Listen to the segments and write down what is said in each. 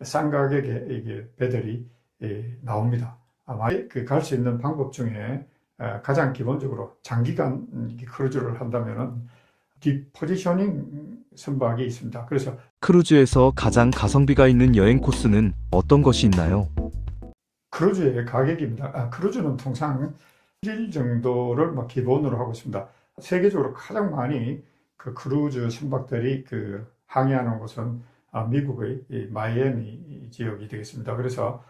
싼 가격에 이게 배들이 나옵니다. 아마 갈 수 있는 방법 중에 가장 기본적으로 장기간 크루즈를 한다면은 디포지셔닝 선박이 있습니다. 그래서 크루즈에서 가장 가성비가 있는 여행 코스는 어떤 것이 있나요? 크루즈의 가격입니다. 크루즈는 통상 1일 정도를 기본으로 하고 있습니다. 세계적으로 가장 많이 그 크루즈 선박들이 항해하는 곳은 미국의 이 마이애미 지역이 되겠습니다. 그래서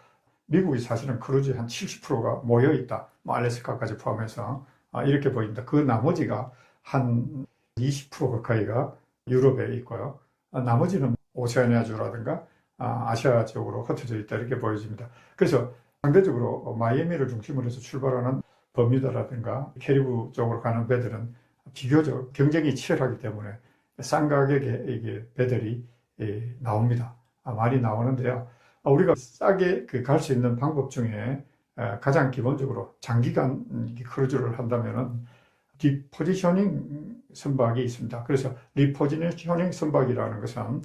미국이 사실은 크루즈의 한 70%가 모여 있다. 알래스카까지 포함해서 이렇게 보입니다. 그 나머지가 한 20% 가까이가 유럽에 있고요. 나머지는 오세아니아주라든가 아시아 지역으로 흩어져 있다 이렇게 보여집니다. 그래서 상대적으로 마이애미를 중심으로 해서 출발하는 버뮤다라든가 캐리브 쪽으로 가는 배들은 비교적 경쟁이 치열하기 때문에 싼 가격에 이게 배들이 나옵니다. 많이 나오는데요. 우리가 싸게 갈 수 있는 방법 중에 가장 기본적으로 장기간 크루즈를 한다면은 디포지셔닝 선박이 있습니다. 그래서 리포지셔닝 선박이라는 것은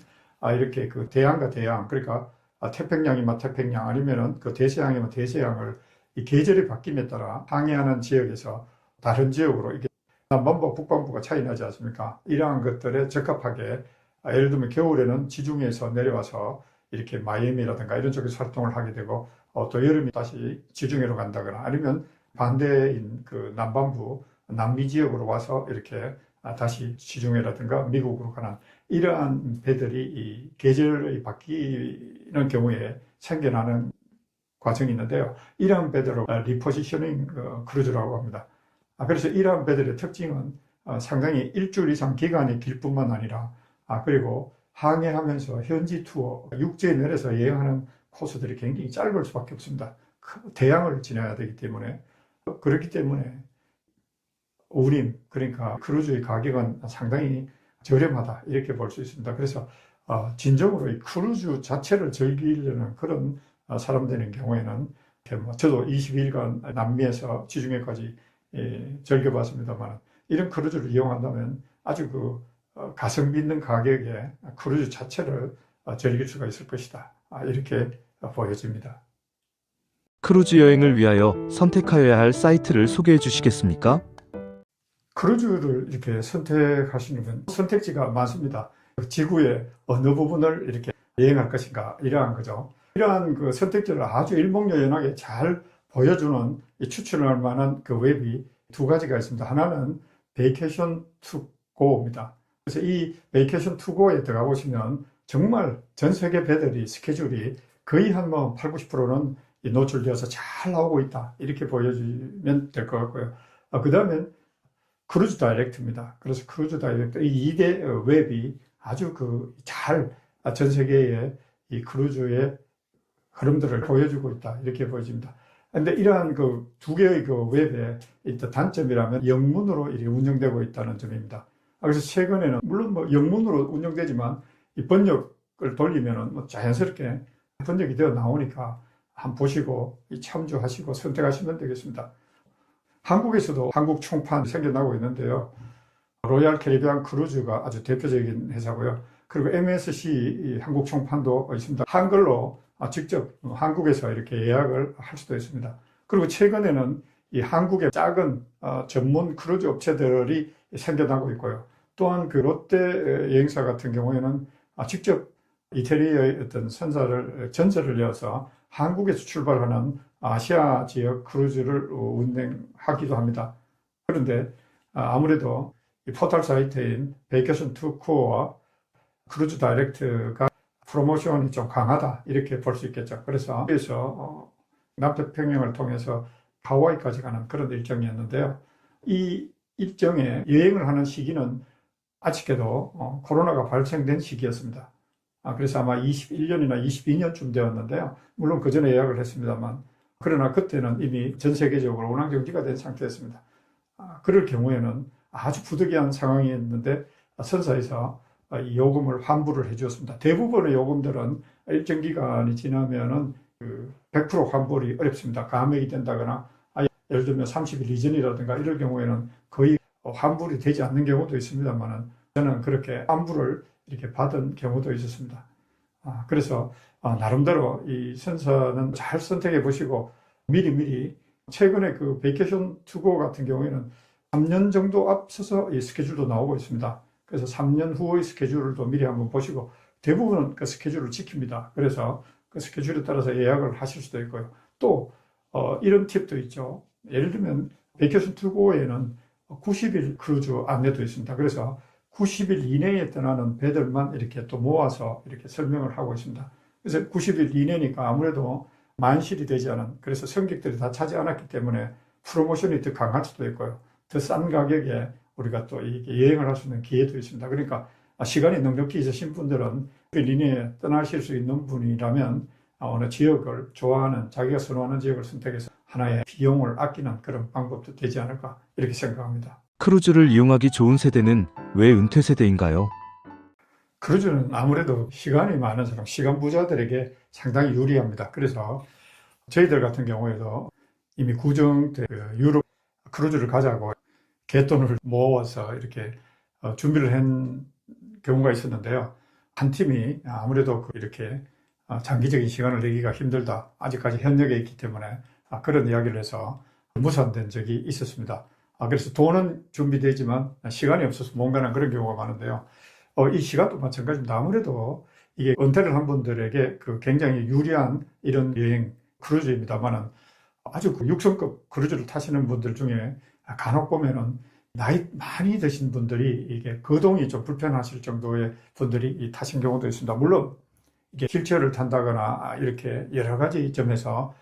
이렇게 대양과 대양, 그러니까 태평양이면 태평양 아니면은 대서양이면 대서양을 이 계절이 바뀜에 따라 항해하는 지역에서 다른 지역으로 이게 남반부와 북반부가 차이 나지 않습니까? 이러한 것들에 적합하게 예를 들면 겨울에는 지중해에서 내려와서 이렇게 마이애미라든가 이런 쪽에서 활동을 하게 되고 또 여름에 다시 지중해로 간다거나 아니면 반대인 남반부 남미 지역으로 와서 이렇게 다시 지중해라든가 미국으로 가는 이러한 배들이 이 계절이 바뀌는 경우에 생겨나는 과정이 있는데요. 이러한 배들을 리포지셔닝 크루즈라고 합니다. 그래서 이러한 배들의 특징은 상당히 일주일 이상 기간이 길 뿐만 아니라 그리고 항해하면서 현지 투어, 육지에 내려서 여행하는 코스들이 굉장히 짧을 수밖에 없습니다. 대양을 지나야 되기 때문에 그렇기 때문에 운임, 그러니까 크루즈의 가격은 상당히 저렴하다 이렇게 볼 수 있습니다. 그래서 진정으로 이 크루즈 자체를 즐기려는 그런 사람 되는 경우에는 저도 22일간 남미에서 지중해까지 즐겨봤습니다만 이런 크루즈를 이용한다면 아주 가성비 있는 가격에 크루즈 자체를 즐길 수가 있을 것이다. 이렇게 보여집니다. 크루즈 여행을 위하여 선택하여야 할 사이트를 소개해 주시겠습니까? 크루즈를 이렇게 선택하시는 선택지가 많습니다. 지구의 어느 부분을 이렇게 여행할 것인가 이러한 거죠. 이러한 선택지를 아주 일목요연하게 잘 보여주는 추천할 만한 웹이 두 가지가 있습니다. 하나는 베이케이션 투 고입니다. 그래서 이 베이케이션 투 고에 들어가 보시면 정말 전 세계 배들이 스케줄이 거의 한 8, 90%는 노출되어서 잘 나오고 있다. 이렇게 보여주면 될 것 같고요. 그 다음엔 크루즈 다이렉트입니다. 그래서 크루즈 다이렉트 이 2대 웹이 아주 잘 전 세계의 이 크루즈의 흐름들을 보여주고 있다. 이렇게 보여집니다. 근데 이러한 두 개의 웹의 단점이라면 영문으로 이렇게 운영되고 있다는 점입니다. 그래서 최근에는 물론 영문으로 운영되지만 이 번역을 돌리면은 자연스럽게 번역이 되어 나오니까 한번 보시고 참조하시고 선택하시면 되겠습니다. 한국에서도 한국 총판 생겨나고 있는데요. 로얄 캐리비안 크루즈가 아주 대표적인 회사고요. 그리고 MSC 한국 총판도 있습니다. 한글로 직접 한국에서 이렇게 예약을 할 수도 있습니다. 그리고 최근에는 이 한국의 작은 전문 크루즈 업체들이 생겨나고 있고요. 또한 롯데 여행사 같은 경우에는 직접 이태리의 어떤 전설을 이어서 한국에서 출발하는 아시아 지역 크루즈를 운행하기도 합니다. 그런데 아무래도 이 포털 사이트인 베이케이션 투 코어와 크루즈 다이렉트가 프로모션이 좀 강하다 이렇게 볼 수 있겠죠. 그래서 남태평양을 통해서 하와이까지 가는 그런 일정이었는데요. 이 일정에 여행을 하는 시기는 아쉽게도 코로나가 발생된 시기였습니다. 그래서 아마 21년이나 22년쯤 되었는데요. 물론 그 전에 예약을 했습니다만 그러나 그때는 이미 전 세계적으로 운항정지가 된 상태였습니다. 그럴 경우에는 아주 부득이한 상황이었는데 선사에서 이 요금을 환불을 해주었습니다. 대부분의 요금들은 일정 기간이 지나면은 100% 환불이 어렵습니다. 감액이 된다거나 예를 들면 30일 이전이라든가 이럴 경우에는 거의 환불이 되지 않는 경우도 있습니다만 저는 그렇게 환불을 이렇게 받은 경우도 있었습니다. 그래서 나름대로 이 선사는 잘 선택해 보시고 미리미리 최근에 그 베이케이션 투고 같은 경우에는 3년 정도 앞서서 이 스케줄도 나오고 있습니다. 그래서 3년 후의 스케줄도 미리 한번 보시고 대부분은 그 스케줄을 지킵니다. 그래서 그 스케줄에 따라서 예약을 하실 수도 있고요. 또 이런 팁도 있죠. 예를 들면 베이케이션 투고에는 90일 크루즈 안내도 있습니다. 그래서 90일 이내에 떠나는 배들만 이렇게 또 모아서 이렇게 설명을 하고 있습니다. 그래서 90일 이내니까 아무래도 만실이 되지 않은, 그래서 승객들이 다 차지 않았기 때문에 프로모션이 더 강할 수도 있고요. 더 싼 가격에 우리가 또 이게 여행을 할 수 있는 기회도 있습니다. 그러니까 시간이 넉넉히 있으신 분들은 그 이내에 떠나실 수 있는 분이라면 어느 지역을 좋아하는, 자기가 선호하는 지역을 선택해서 하나의 비용을 아끼는 그런 방법도 되지 않을까 이렇게 생각합니다. 크루즈를 이용하기 좋은 세대는 왜 은퇴 세대인가요? 크루즈는 아무래도 시간이 많은 사람, 시간 부자들에게 상당히 유리합니다. 그래서 저희들 같은 경우에도 이미 구정때 유럽 크루즈를 가자고 갯돈을 모아서 이렇게 준비를 한 경우가 있었는데요. 한 팀이 아무래도 이렇게 장기적인 시간을 내기가 힘들다. 아직까지 현역에 있기 때문에 그런 이야기를 해서 무산된 적이 있었습니다. 그래서 돈은 준비되지만 시간이 없어서 못 가는 그런 경우가 많은데요. 이 시간도 마찬가지입니다. 아무래도 이게 은퇴를 한 분들에게 그 굉장히 유리한 이런 여행 크루즈입니다만은 아주 그 육성급 크루즈를 타시는 분들 중에 간혹 보면은 나이 많이 드신 분들이 이게 거동이 좀 불편하실 정도의 분들이 타신 경우도 있습니다. 물론 이게 휠체어를 탄다거나 이렇게 여러 가지 점에서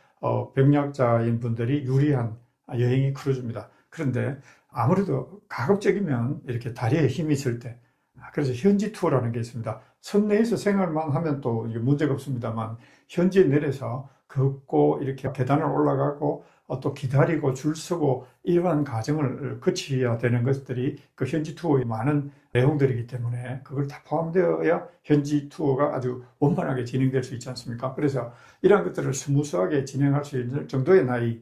병약자인 분들이 유리한 여행이 크루즈입니다. 그런데 아무래도 가급적이면 이렇게 다리에 힘이 있을 때, 그래서 현지 투어라는 게 있습니다. 선내에서 생활만 하면 또 문제가 없습니다만 현지에 내려서 걷고 이렇게 계단을 올라가고 또 기다리고 줄 서고 이러한 과정을 거쳐야 되는 것들이 그 현지 투어의 많은 내용들이기 때문에 그걸 다 포함되어야 현지 투어가 아주 원만하게 진행될 수 있지 않습니까? 그래서 이러한 것들을 스무스하게 진행할 수 있는 정도의 나이,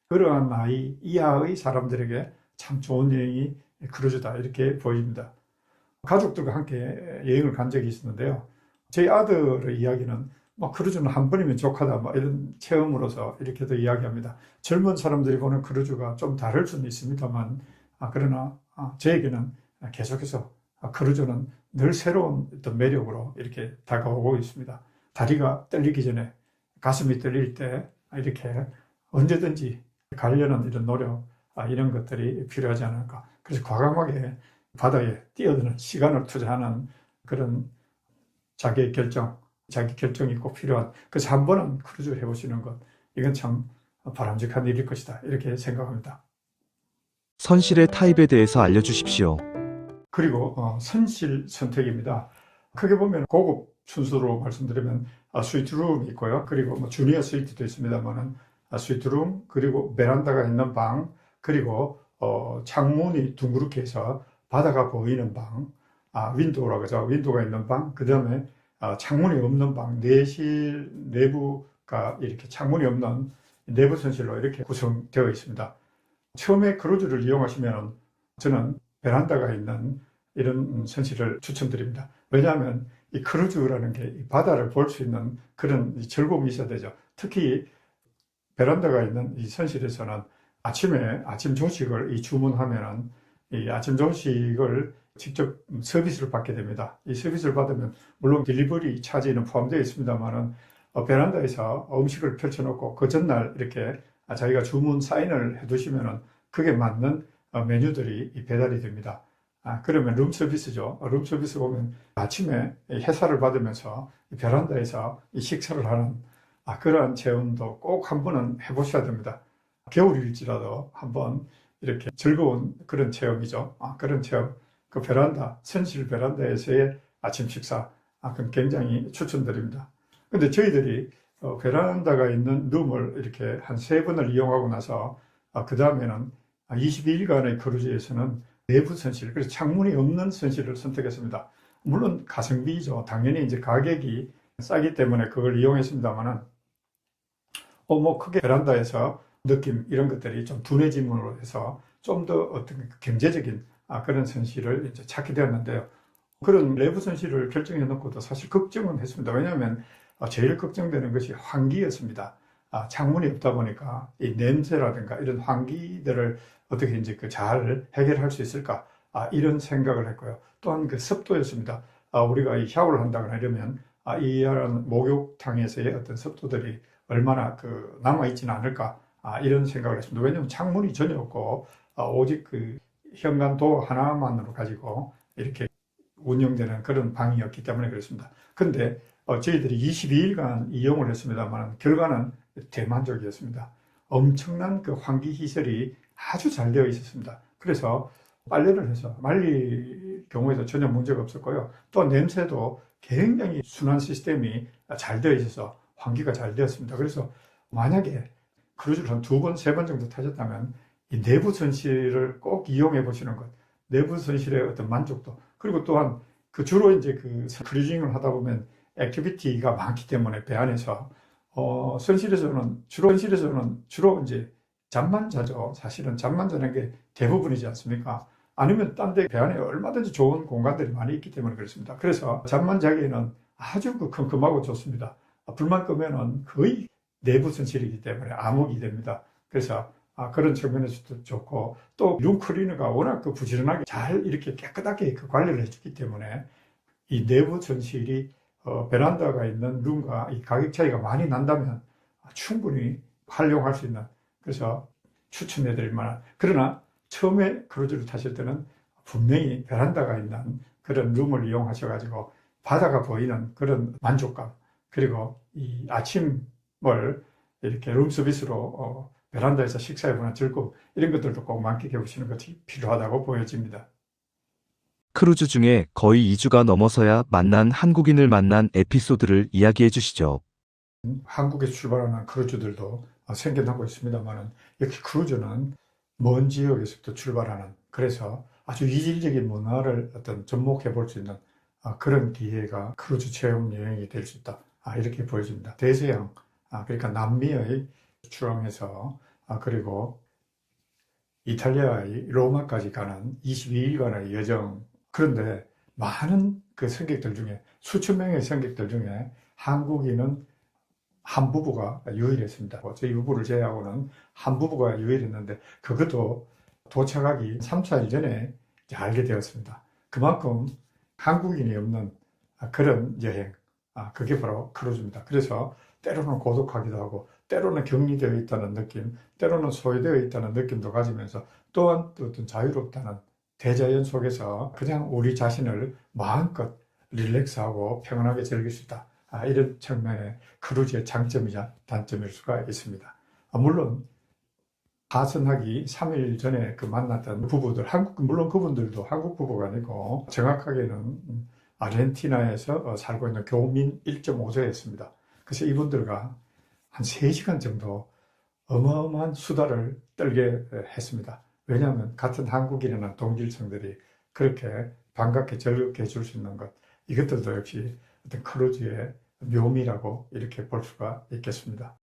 그러한 나이 이하의 사람들에게 참 좋은 여행이 크루즈다 이렇게 보입니다. 가족들과 함께 여행을 간 적이 있었는데요. 저희 아들의 이야기는 크루즈는 한 번이면 족하다 이런 체험으로서 이렇게도 이야기합니다. 젊은 사람들이 보는 크루즈가 좀 다를 수는 있습니다만 그러나 저에게는 계속해서 크루즈는 늘 새로운 어떤 매력으로 이렇게 다가오고 있습니다. 다리가 떨리기 전에 가슴이 떨릴 때 이렇게 언제든지 가려는 이런 노력 이런 것들이 필요하지 않을까. 그래서 과감하게 바다에 뛰어드는 시간을 투자하는 그런 자기 결정이 꼭 필요한, 그래서 한 번은 크루즈 해보시는 것, 이건 참 바람직한 일일 것이다 이렇게 생각합니다. 선실의 타입에 대해서 알려주십시오. 그리고 선실 선택입니다. 크게 보면 고급 순서로 말씀드리면 스위트룸이 있고요. 그리고 주니어 스위트도 있습니다만은 스위트룸, 그리고 베란다가 있는 방, 그리고 창문이 둥그렇게 해서 바다가 보이는 방, 윈도우라고 하죠. 윈도우가 있는 방, 그 다음에 창문이 없는 방, 내실 내부가 이렇게 창문이 없는 내부 선실로 이렇게 구성되어 있습니다. 처음에 크루즈를 이용하시면 저는 베란다가 있는 이런 선실을 추천드립니다. 왜냐하면 이 크루즈라는 게 이 바다를 볼 수 있는 그런 즐거움이 있어야 되죠. 특히 베란다가 있는 이 선실에서는 아침에 아침 조식을 주문하면은 이 아침 조식을 직접 서비스를 받게 됩니다. 이 서비스를 받으면 물론 딜리버리 차지는 포함되어 있습니다만은 베란다에서 음식을 펼쳐놓고 그 전날 이렇게 자기가 주문 사인을 해두시면은 그게 맞는 메뉴들이 배달이 됩니다. 그러면 룸서비스죠. 룸서비스 보면 아침에 햇살을 받으면서 베란다에서 식사를 하는 그러한 체험도 꼭 한 번은 해보셔야 됩니다. 겨울일지라도 한번 이렇게 즐거운 그런 체험이죠. 그런 체험, 그 베란다, 선실 베란다에서의 아침 식사, 그건 굉장히 추천드립니다. 근데 저희들이 베란다가 있는 룸을 이렇게 한 3번을 이용하고 나서 그 다음에는 22일간의 크루즈에서는 내부 선실, 그래서 창문이 없는 선실을 선택했습니다. 물론 가성비죠. 당연히 이제 가격이 싸기 때문에 그걸 이용했습니다만은 크게 베란다에서 느낌 이런 것들이 좀 둔해짐으로 해서 좀 더 어떤 경제적인 그런 선실을 이제 찾게 되었는데요. 그런 내부 선실을 결정해 놓고도 사실 걱정은 했습니다. 왜냐하면 제일 걱정되는 것이 환기였습니다. 창문이 없다 보니까 이 냄새라든가 이런 환기들을 어떻게 이제 잘 해결할 수 있을까? 이런 생각을 했고요. 또한 그 습도였습니다. 우리가 이 샤워를 한다거나 이러면 이런 목욕탕에서의 어떤 습도들이 얼마나 남아있지는 않을까? 이런 생각을 했습니다. 왜냐하면 창문이 전혀 없고 오직 현관도 하나만으로 가지고 이렇게 운영되는 그런 방이었기 때문에 그렇습니다. 근데 저희들이 22일간 이용을 했습니다만 결과는 대만족이었습니다. 엄청난 환기 시설이 아주 잘 되어 있었습니다. 그래서 빨래를 해서 말릴 경우에도 전혀 문제가 없었고요. 또 냄새도 굉장히 순환 시스템이 잘 되어 있어서 환기가 잘 되었습니다. 그래서 만약에 크루즈를 한 2번, 3번 정도 타셨다면 이 내부 선실을 꼭 이용해 보시는 것, 내부 선실의 어떤 만족도, 그리고 또한 주로 이제 크루징을 하다 보면 액티비티가 많기 때문에 배 안에서 선실에서는 주로 이제 잠만 자죠. 사실은 잠만 자는 게 대부분이지 않습니까? 아니면 딴 데 배 안에 얼마든지 좋은 공간들이 많이 있기 때문에 그렇습니다. 그래서 잠만 자기에는 아주 컴컴하고 좋습니다. 불만 끄면은 거의 내부 선실이기 때문에 암흑이 됩니다. 그래서 그런 측면에서도 좋고, 또 룸클리너가 워낙 부지런하게 잘 이렇게 깨끗하게 관리를 해주기 때문에 이 내부 전실이 베란다가 있는 룸과 이 가격 차이가 많이 난다면 충분히 활용할 수 있는, 그래서 추천해 드릴 만한, 그러나 처음에 크루즈를 타실 때는 분명히 베란다가 있는 그런 룸을 이용하셔가지고 바다가 보이는 그런 만족감, 그리고 이 아침을 이렇게 룸 서비스로 베란다에서 식사해보는 즐거움, 이런 것들도 꼭 만끽해 보시는 것이 필요하다고 보여집니다. 크루즈 중에 거의 2주가 넘어서야 만난 한국인을 만난 에피소드를 이야기해 주시죠. 한국에서 출발하는 크루즈들도 생겨나고 있습니다만, 역시 크루즈는 먼 지역에서부터 출발하는, 그래서 아주 이질적인 문화를 접목해 볼 수 있는 그런 기회가 크루즈 체험 여행이 될 수 있다. 이렇게 보여집니다. 대서양, 그러니까 남미의 출항해서 그리고 이탈리아의 로마까지 가는 22일간의 여정. 그런데 많은 승객들 중에, 수천 명의 승객들 중에 한국인은 한 부부가 유일했습니다. 저희 부부를 제외하고는 한 부부가 유일했는데, 그것도 도착하기 3, 4일 전에 이제 알게 되었습니다. 그만큼 한국인이 없는 그런 여행, 그게 바로 크루즈입니다. 그래서 때로는 고독하기도 하고, 때로는 격리되어 있다는 느낌, 때로는 소외되어 있다는 느낌도 가지면서, 또한 또 어떤 자유롭다는 대자연 속에서 그냥 우리 자신을 마음껏 릴렉스하고 평온하게 즐길 수 있다. 이런 측면의 크루즈의 장점이자 단점일 수가 있습니다. 물론 하선하기 3일 전에 만났던 부부들, 물론 그분들도 한국 부부가 아니고 정확하게는 아르헨티나에서 살고 있는 교민 1.5세였습니다. 그래서 이분들과 한 3시간 정도 어마어마한 수다를 떨게 했습니다. 왜냐하면 같은 한국인이나 동질성들이 그렇게 반갑게 즐겁게 해줄 수 있는 것, 이것들도 역시 어떤 크루즈의 묘미라고 이렇게 볼 수가 있겠습니다.